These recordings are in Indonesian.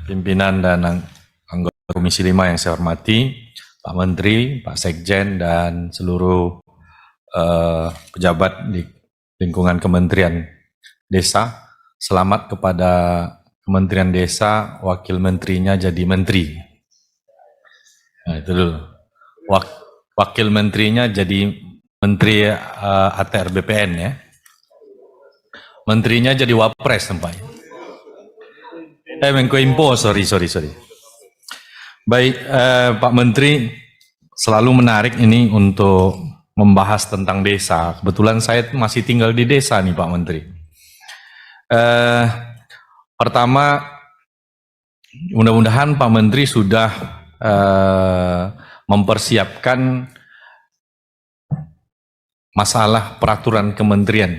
pimpinan dan anggota Komisi 5 yang saya hormati, Pak Menteri, Pak Sekjen, dan seluruh pejabat di lingkungan Kementerian Desa. Selamat kepada Kementerian Desa, Wakil Menterinya jadi Menteri. Nah, itu dulu. Wakil Menterinya jadi Menteri ATR BPN ya. Menterinya jadi Wapres sampai. Menko Info, sorry. Baik, Pak Menteri, selalu menarik ini untuk membahas tentang desa. Kebetulan saya masih tinggal di desa nih Pak Menteri. Pertama, mudah-mudahan Pak Menteri sudah mempersiapkan masalah peraturan kementerian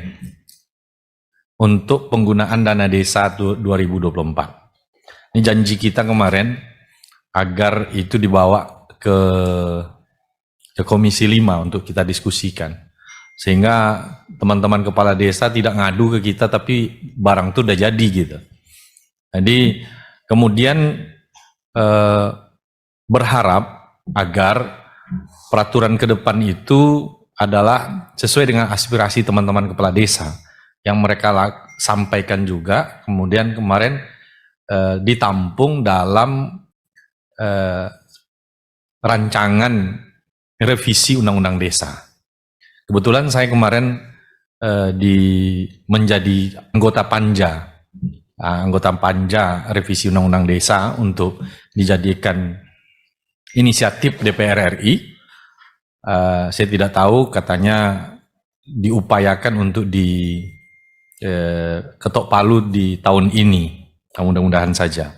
untuk penggunaan dana desa 2024. Ini janji kita kemarin agar itu dibawa ke Komisi 5 untuk kita diskusikan. Sehingga teman-teman kepala desa tidak ngadu ke kita tapi barang itu udah jadi gitu. Jadi kemudian berharap agar peraturan ke depan itu adalah sesuai dengan aspirasi teman-teman kepala desa yang mereka sampaikan juga, kemudian kemarin ditampung dalam rancangan revisi Undang-Undang Desa. Kebetulan saya kemarin menjadi anggota Panja revisi Undang-Undang Desa untuk dijadikan inisiatif DPR RI. Saya tidak tahu, katanya diupayakan untuk ketok palu di tahun ini, mudah-mudahan saja.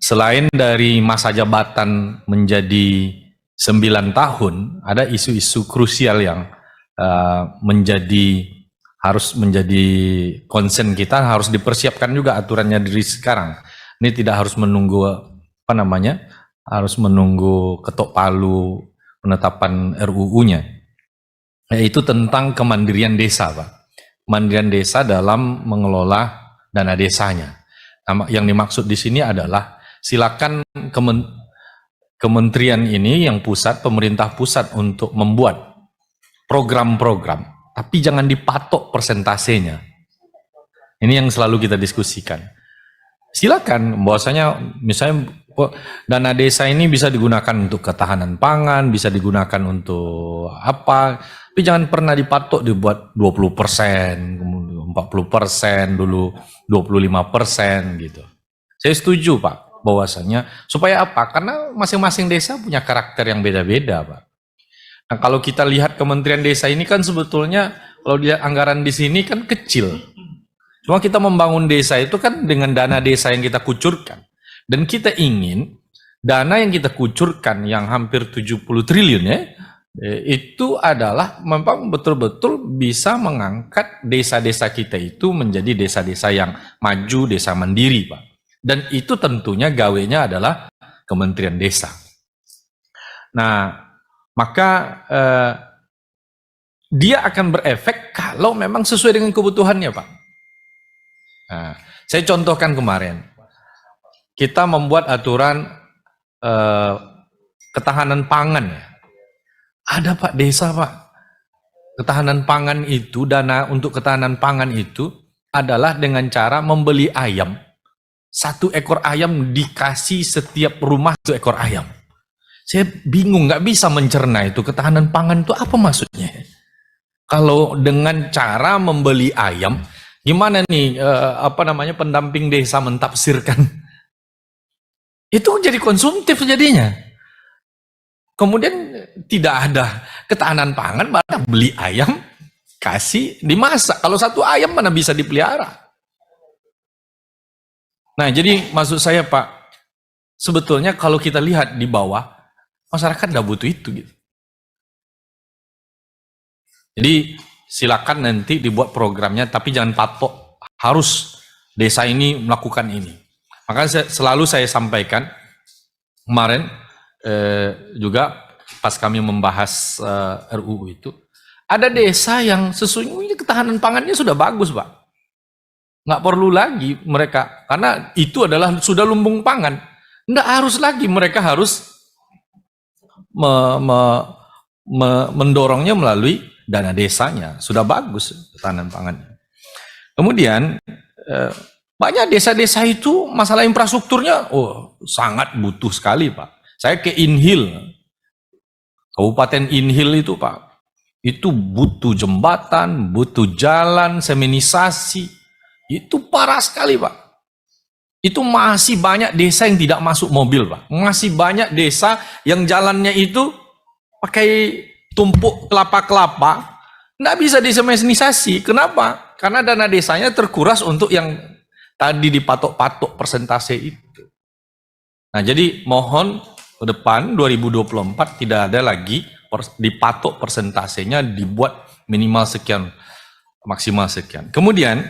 Selain dari masa jabatan menjadi 9 tahun, ada isu-isu krusial yang harus menjadi concern kita, harus dipersiapkan juga aturannya dari sekarang. Ini tidak harus menunggu harus menunggu ketok palu penetapan RUU-nya. Yaitu tentang kemandirian desa, Pak. Mandirian desa dalam mengelola dana desanya. Yang dimaksud di sini adalah silakan kementerian ini yang pusat, pemerintah pusat untuk membuat program-program, tapi jangan dipatok persentasenya. Ini yang selalu kita diskusikan. Silakan, bahwasanya misalnya dana desa ini bisa digunakan untuk ketahanan pangan, bisa digunakan untuk apa, tapi jangan pernah dipatok dibuat 20%, 40%, dulu 25% gitu. Saya setuju Pak, bahwasanya supaya apa? Karena masing-masing desa punya karakter yang beda-beda Pak. Nah kalau kita lihat Kementerian Desa ini kan sebetulnya kalau dilihat anggaran di sini kan kecil. Cuma kita membangun desa itu kan dengan dana desa yang kita kucurkan. Dan kita ingin dana yang kita kucurkan yang hampir 70 triliun ya, itu adalah memang betul-betul bisa mengangkat desa-desa kita itu menjadi desa-desa yang maju, desa mandiri Pak. Dan itu tentunya gawenya adalah Kementerian Desa. Nah, maka dia akan berefek kalau memang sesuai dengan kebutuhannya Pak. Nah, saya contohkan kemarin, kita membuat aturan ketahanan pangan ya. Ada Pak desa Pak, ketahanan pangan itu, dana untuk ketahanan pangan itu adalah dengan cara membeli ayam. 1 ekor ayam dikasih setiap rumah 1 ekor ayam. Saya bingung, nggak bisa mencerna itu ketahanan pangan itu apa maksudnya. Kalau dengan cara membeli ayam, gimana nih pendamping desa mentafsirkan? Itu jadi konsumtif jadinya. Kemudian tidak ada ketahanan pangan, malah beli ayam, kasih dimasak. Kalau 1 ayam mana bisa dipelihara? Nah, jadi maksud saya Pak, sebetulnya kalau kita lihat di bawah, masyarakat nggak butuh itu gitu. Jadi silakan nanti dibuat programnya, tapi jangan patok harus desa ini melakukan ini. Makanya selalu saya sampaikan kemarin juga pas kami membahas RUU itu, ada desa yang sesungguhnya ketahanan pangannya sudah bagus Pak. Nggak perlu lagi mereka, karena itu adalah sudah lumbung pangan. Nggak harus lagi mereka harus mendorongnya melalui dana desanya. Sudah bagus ketahanan pangannya. Kemudian banyak desa-desa itu masalah infrastrukturnya sangat butuh sekali, Pak. Saya ke Inhil, Kabupaten Inhil itu, Pak, itu butuh jembatan, butuh jalan, seminisasi. Itu parah sekali, Pak. Itu masih banyak desa yang tidak masuk mobil, Pak. Masih banyak desa yang jalannya itu pakai tumpuk kelapa-kelapa, nggak bisa diseminisasi. Kenapa? Karena dana desanya terkuras untuk yang tadi dipatok-patok persentase itu. Nah, jadi mohon ke depan 2024 tidak ada lagi dipatok persentasenya, dibuat minimal sekian, maksimal sekian. Kemudian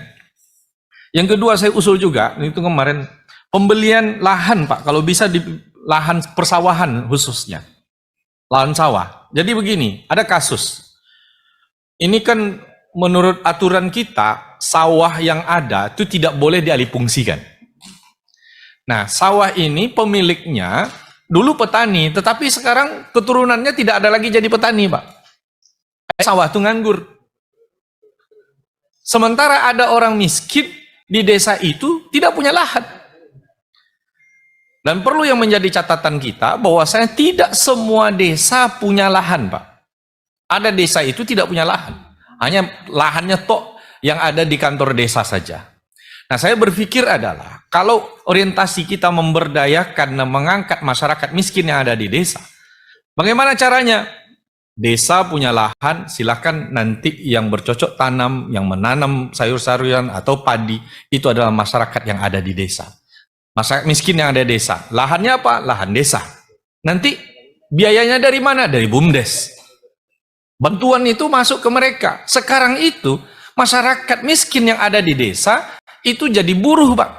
yang kedua saya usul juga, itu kemarin pembelian lahan, Pak, kalau bisa di lahan persawahan khususnya, lahan sawah. Jadi begini, ada kasus. Ini kan menurut aturan kita, sawah yang ada itu tidak boleh dialihfungsikan. Nah, sawah ini pemiliknya dulu petani, tetapi sekarang keturunannya tidak ada lagi jadi petani, Pak. Sawah itu nganggur. Sementara ada orang miskin di desa itu tidak punya lahan. Dan perlu yang menjadi catatan kita bahwasanya tidak semua desa punya lahan, Pak. Ada desa itu tidak punya lahan. Hanya lahannya tok yang ada di kantor desa saja. Nah, saya berpikir adalah kalau orientasi kita memberdayakan dan mengangkat masyarakat miskin yang ada di desa, bagaimana caranya? Desa punya lahan, silakan nanti yang bercocok tanam, yang menanam sayur-sayuran atau padi, itu adalah masyarakat yang ada di desa. Masyarakat miskin yang ada di desa. Lahannya apa? Lahan desa. Nanti biayanya dari mana? Dari BUMDes. Bantuan itu masuk ke mereka. Sekarang itu masyarakat miskin yang ada di desa itu jadi buruh, Pak.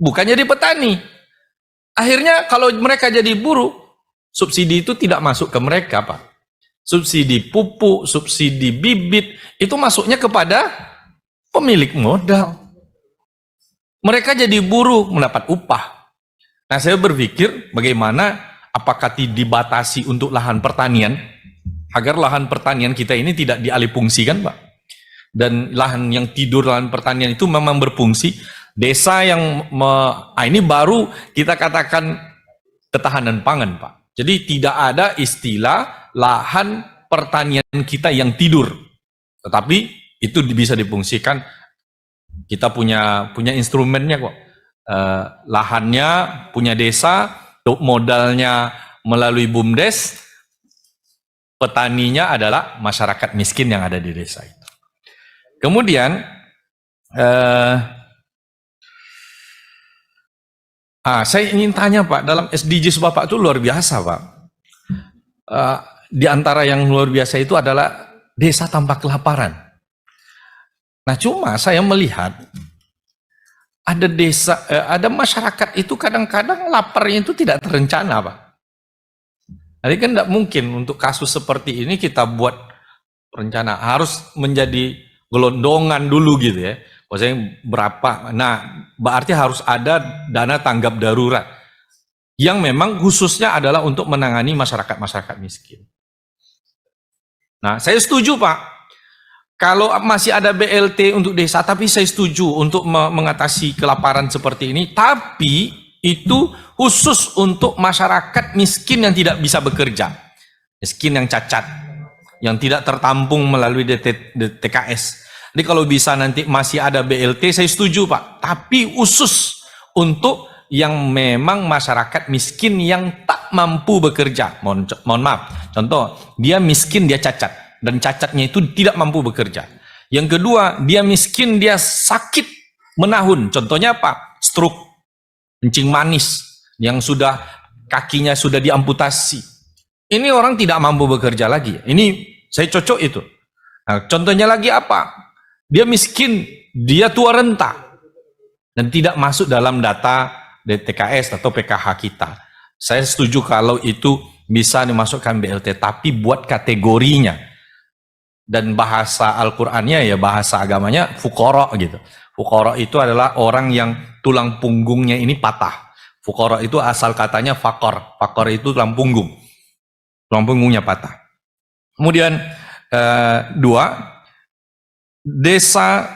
Bukan jadi petani. Akhirnya kalau mereka jadi buruh, subsidi itu tidak masuk ke mereka, Pak. Subsidi pupuk, subsidi bibit, itu masuknya kepada pemilik modal. Mereka jadi buruh, mendapat upah. Nah, saya berpikir bagaimana apakah dibatasi untuk lahan pertanian, agar lahan pertanian kita ini tidak dialihfungsikan, Pak. Dan lahan yang tidur, lahan pertanian itu memang berfungsi. Desa yang ini baru kita katakan ketahanan pangan, Pak. Jadi tidak ada istilah lahan pertanian kita yang tidur, tetapi itu bisa difungsikan. Kita punya instrumennya kok. Lahannya punya desa, modalnya melalui BUMDes, petaninya adalah masyarakat miskin yang ada di desa itu. Kemudian saya ingin tanya, Pak, dalam SDGs Bapak itu luar biasa, Pak. Di antara yang luar biasa itu adalah desa tanpa kelaparan. Nah, cuma saya melihat ada desa, ada masyarakat itu kadang-kadang laparnya itu tidak terencana, Pak. Jadi kan tidak mungkin untuk kasus seperti ini kita buat rencana, harus menjadi gelondongan dulu gitu ya. Maksudnya berapa? Nah, berarti harus ada dana tanggap darurat yang memang khususnya adalah untuk menangani masyarakat miskin. Nah, saya setuju, Pak. Kalau masih ada BLT untuk desa, tapi saya setuju untuk mengatasi kelaparan seperti ini, tapi itu khusus untuk masyarakat miskin yang tidak bisa bekerja, miskin yang cacat, yang tidak tertampung melalui TKS. Jadi kalau bisa nanti masih ada BLT, saya setuju, Pak. Tapi khusus untuk yang memang masyarakat miskin yang tak mampu bekerja. Mohon maaf, contoh, dia miskin, dia cacat, dan cacatnya itu tidak mampu bekerja. Yang kedua, dia miskin, dia sakit menahun. Contohnya apa? Stroke, kencing manis, yang sudah kakinya sudah diamputasi. Ini orang tidak mampu bekerja lagi. Ini saya cocok itu. Nah, contohnya lagi apa? Dia miskin, dia tua renta, dan tidak masuk dalam data DTKS atau PKH kita. Saya setuju kalau itu bisa dimasukkan BLT, tapi buat kategorinya. Dan bahasa Al-Qur'annya ya, bahasa agamanya fuqara gitu. Fuqara itu adalah orang yang tulang punggungnya ini patah. Fuqara itu asal katanya fakor. Fakor itu tulang punggung. Tulang punggungnya patah. Kemudian dua, desa.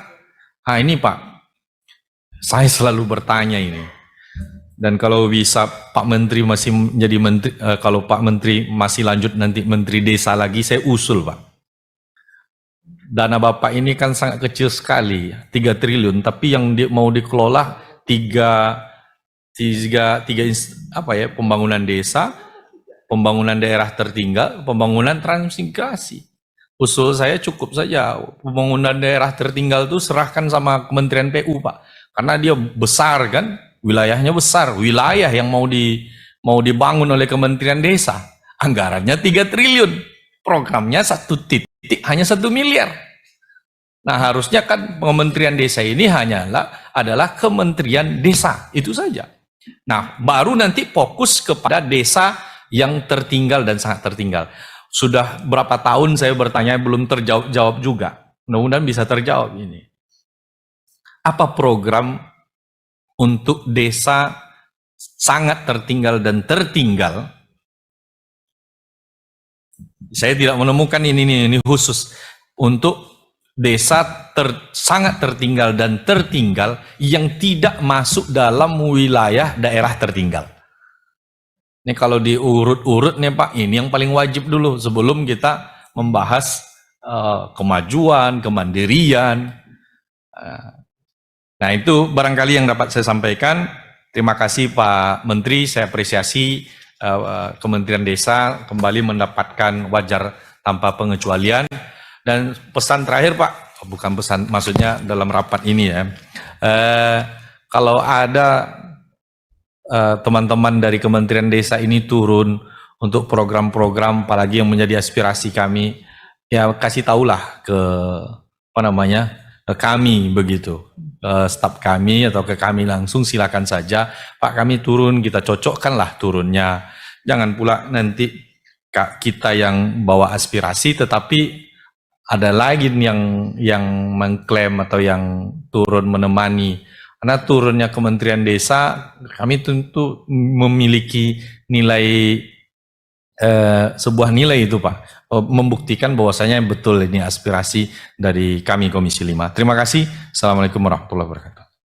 Ini Pak, saya selalu bertanya ini. Dan kalau bisa Pak Menteri masih menjadi menteri, kalau Pak Menteri masih lanjut nanti Menteri Desa lagi, saya usul Pak. Dana Bapak ini kan sangat kecil sekali, 3 triliun, tapi yang mau dikelola tiga pembangunan desa, pembangunan daerah tertinggal, pembangunan transmigrasi. Usul saya cukup saja, pembangunan daerah tertinggal itu serahkan sama Kementerian PU Pak, karena dia besar kan, wilayahnya besar, wilayah yang mau dibangun oleh Kementerian Desa, anggarannya 3 triliun, programnya 1 titik hanya 1 miliar. Nah harusnya kan Kementerian Desa ini adalah Kementerian Desa, itu saja. Nah baru nanti fokus kepada desa yang tertinggal dan sangat tertinggal. Sudah berapa tahun saya bertanya belum terjawab juga. Mudah-mudahan bisa terjawab ini. Apa program untuk desa sangat tertinggal dan tertinggal? Saya tidak menemukan ini khusus untuk desa sangat tertinggal dan tertinggal yang tidak masuk dalam wilayah daerah tertinggal. Ini kalau diurut-urut nih Pak, ini yang paling wajib dulu sebelum kita membahas kemajuan, kemandirian. Nah itu barangkali yang dapat saya sampaikan. Terima kasih Pak Menteri, saya apresiasi Kementerian Desa kembali mendapatkan wajar tanpa pengecualian. Dan pesan terakhir Pak, bukan pesan, maksudnya dalam rapat ini ya, kalau ada teman-teman dari Kementerian Desa ini turun untuk program-program apalagi yang menjadi aspirasi kami, ya kasih tahulah ke kami begitu, staf kami atau ke kami langsung, silakan saja Pak, kami turun, kita cocokkanlah turunnya. Jangan pula nanti kita yang bawa aspirasi tetapi ada lagi yang mengklaim atau yang turun menemani. Karena turunnya Kementerian Desa, kami tentu memiliki nilai, sebuah nilai itu Pak, membuktikan bahwasanya betul ini aspirasi dari kami Komisi 5. Terima kasih. Assalamualaikum warahmatullahi wabarakatuh.